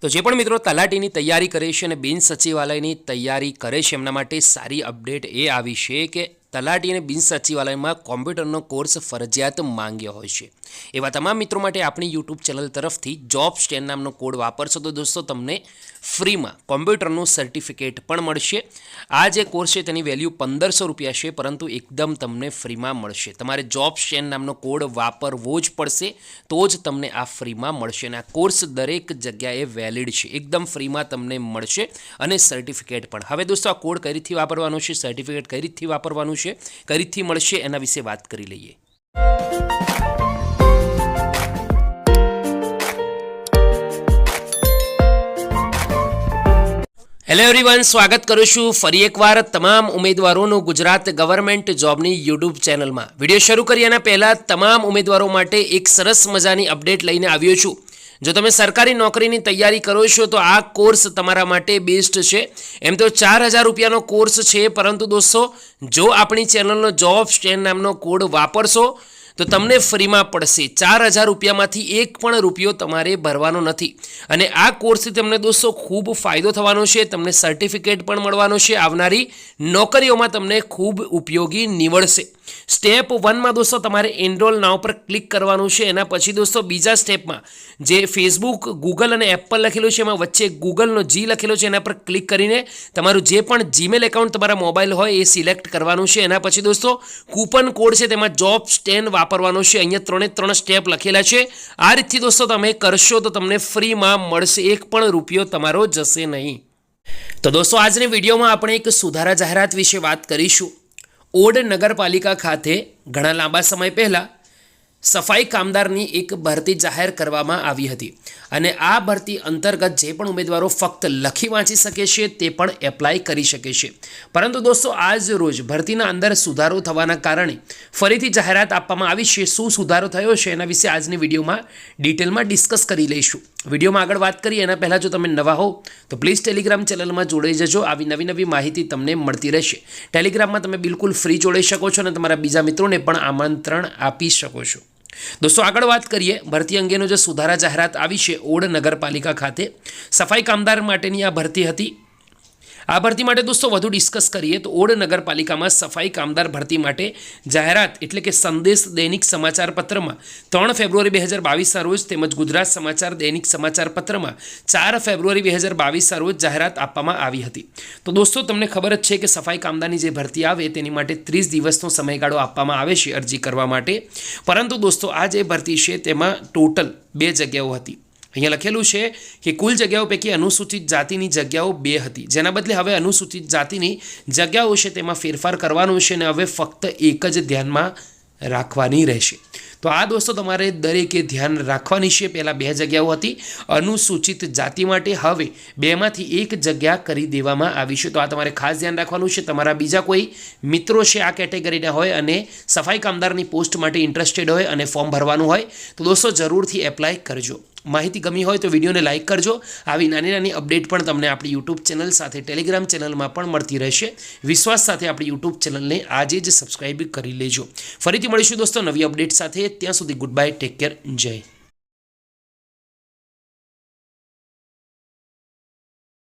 તો જે પણ મિત્રો તલાટીની તૈયારી કરે છે અને બિન સચિવાલયની તૈયારી કરે છે એમના માટે સારી અપડેટ એ આવી છે કે તલાટી અને બિન સચિવાલયમાં કોમ્પ્યુટરનો કોર્સ ફરજિયાત માંગ્યો હોય છે। એવા તમામ મિત્રો માટે આપણી યુટ્યુબ ચેનલ તરફથી જોબ્સ 10 નામનો કોડ વાપરશો તો દોસ્તો તમને ફ્રીમાં કોમ્પ્યુટરનું સર્ટિફિકેટ પણ મળશે। આ જે કોર્સ છે તેની વેલ્યુ 1500 રૂપિયા છે, પરંતુ એકદમ તમને ફ્રીમાં મળશે। તમારે જોબ્સ 10 નામનો કોડ વાપરવો જ પડશે તો જ તમને આ ફ્રીમાં મળશે અને આ કોર્સ દરેક જગ્યાએ વેલિડ છે, એકદમ ફ્રીમાં તમને મળશે અને સર્ટિફિકેટ પણ। હવે દોસ્તો આ કોડ કઈ રીતથી વાપરવાનો છે, સર્ટિફિકેટ કઈ રીતથી વાપરવાનું છે, કઈ રીતથી મળશે એના વિશે વાત કરી લઈએ। હેલો એવરીવન, સ્વાગત કરું છું ફરી એકવાર તમામ ઉમેદવારોનું ગુજરાત ગવર્મેન્ટ જોબની યુટ્યુબ ચેનલમાં। વિડીયો શરૂ કર્યાના પહેલાં તમામ ઉમેદવારો માટે એક સરસ મજાની અપડેટ લઈને આવ્યો છું। જો તમે સરકારી નોકરીની તૈયારી કરો છો તો આ કોર્સ તમારા માટે બેસ્ટ છે। એમ તો 4000 રૂપિયાનો કોર્સ છે, પરંતુ દોસ્તો જો આપણી ચેનલનો જોબ્સ 10 નામનો કોડ વાપરશો તો તમને ફ્રીમાં પડશે। 4000 રૂપિયામાંથી એક પણ રૂપિયો તમારે ભરવાનો નથી અને આ કોર્સથી તમને દોસ્તો ખૂબ ફાયદો થવાનો છે, તમને સર્ટિફિકેટ પણ મળવાનો છે, આવનારી નોકરીઓમાં તમને ખૂબ ઉપયોગી નીવડશે। સ્ટેપ 1 માં દોસ્તો તમારે એનરોલ નાવ પર ક્લિક કરવાનું છે। એના પછી દોસ્તો બીજા સ્ટેપમાં જે ફેસબુક, ગૂગલ અને એપલ લખેલું છે એમાં વચ્ચે ગૂગલનો જી લખેલો છે, એના પર ક્લિક કરીને તમારું જે પણ જીમેલ એકાઉન્ટ તમારા મોબાઈલ હોય એ સિલેક્ટ કરવાનું છે। એના પછી દોસ્તો કૂપન કોડ છે તેમાં જોબ્સ 10 વાપરવાનો છે। અહીંયા 3 સ્ટેપ લખેલા છે। આ રીતથી દોસ્તો તમે કરશો તો તમને ફ્રીમાં મળશે, એક પણ રૂપિયો તમારો જશે નહીં। તો દોસ્તો આજની વિડીયોમાં આપણે એક સુધારા જાહેરાત વિશે વાત કરીશું। ઓડ નગરપાલિકા ખાતે ઘણા લાંબા સમય પહેલાં સફાઈ કામદારની એક ભરતી જાહેર કરવામાં આવી હતી અને આ ભરતી અંતર્ગત જે પણ ઉમેદવારો ફક્ત લખી વાંચી શકે છે તે પણ એપ્લાય કરી શકે છે। પરંતુ દોસ્તો આજ રોજ ભરતીના અંદર સુધારો થવાના કારણે ફરીથી જાહેરાત આપવામાં આવી છે। શું સુધારો થયો છે એના વિશે આજની વિડીયોમાં ડિટેલમાં ડિસ્કસ કરી લઈશું। વિડીયોમાં આગળ વાત કરીએ એના પહેલાં જો તમે નવા હો તો પ્લીઝ ટેલિગ્રામ ચેનલમાં જોડાઈ જજો। આવી નવી માહિતી તમને મળતી રહેશે। ટેલિગ્રામમાં તમે બિલકુલ ફ્રી જોડાઈ શકો છો અને તમારા બીજા મિત્રોને પણ આમંત્રણ આપી શકો છો। દોસ્તો આગળ વાત કરીએ ભરતી અંગેનો જે સુધારા જાહેરાત આવી છે ઓડ નગરપાલિકા ખાતે સફાઈ કામદાર માટેની આ ભરતી હતી। આ ભરતી માટે દોસ્તો વધુ ડિસ્કસ કરીએ તો ઓડ નગરપાલિકામાં સફાઈ કામદાર ભરતી માટે જાહેરાત એટલે કે સંદેશ દૈનિક સમાચાર પત્રમાં 3 ફેબ્રુઆરી 2022ના રોજ તેમજ ગુજરાત સમાચાર દૈનિક સમાચાર પત્રમાં 4 ફેબ્રુઆરી 2022ના રોજ જાહેરાત આપવામાં આવી હતી। તો દોસ્તો તમને ખબર જ છે કે સફાઈ કામદારની જે ભરતી આવે તેની માટે 30 દિવસનો સમયગાળો આપવામાં આવે છે અરજી કરવા માટે, પરંતુ દોસ્તો આ જે ભરતી છે તેમાં ટોટલ 2 જગ્યાઓ હતી। અહીંયા લખેલું છે કે કુલ જગ્યાઓ પૈકી અનુસૂચિત જાતિની જગ્યાઓ 2 હતી, જેના બદલે હવે અનુસૂચિત જાતિની જગ્યાઓ છે તેમાં ફેરફાર કરવાનો છે અને હવે ફક્ત એક જ ધ્યાનમાં રાખવાની રહેશે। તો આ દોસ્તો તમારે દરેકે ધ્યાન રાખવાની છે। પહેલાં 2 જગ્યાઓ હતી અનુસૂચિત જાતિ માટે, હવે 2માંથી 1 જગ્યા કરી દેવામાં આવી છે। તો આ તમારે ખાસ ધ્યાન રાખવાનું છે। તમારા બીજા કોઈ મિત્રો છે આ કેટેગરીના હોય અને સફાઈ કામદારની પોસ્ટ માટે ઇન્ટરેસ્ટેડ હોય અને ફોર્મ ભરવાનું હોય તો દોસ્તો જરૂરથી એપ્લાય કરજો। માહિતી ગમી હોય તો વિડીયોને લાઇક કરજો। આવી નાની અપડેટ પણ તમને આપણી યુટ્યુબ ચેનલ સાથે ટેલિગ્રામ ચેનલમાં પણ મળતી રહેશે। વિશ્વાસ સાથે આપણી યુટ્યુબ ચેનલને આજે જ સબસ્ક્રાઇબ કરી લેજો। ફરીથી મળીશું દોસ્તો નવી અપડેટ સાથે। ત્યાં સુધી ગુડ બાય, ટેક કેર, જય।